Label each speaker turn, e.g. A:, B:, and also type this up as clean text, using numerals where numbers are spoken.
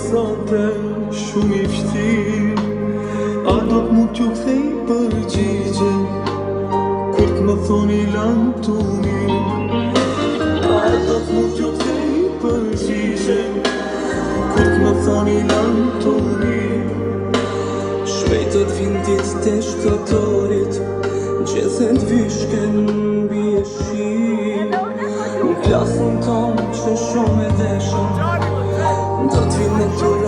A: sante shumë i vështirë. A do t'mu t'ju kthej përgjigje kur t'më thoni lantuni? A do t'mu t'ju kthej përgjigje kur t'më thoni lantuni? Shpejtët vindit të shkatorit gjethen t'vishken mbi e shi. Në klasën tonë që shumë e deshëm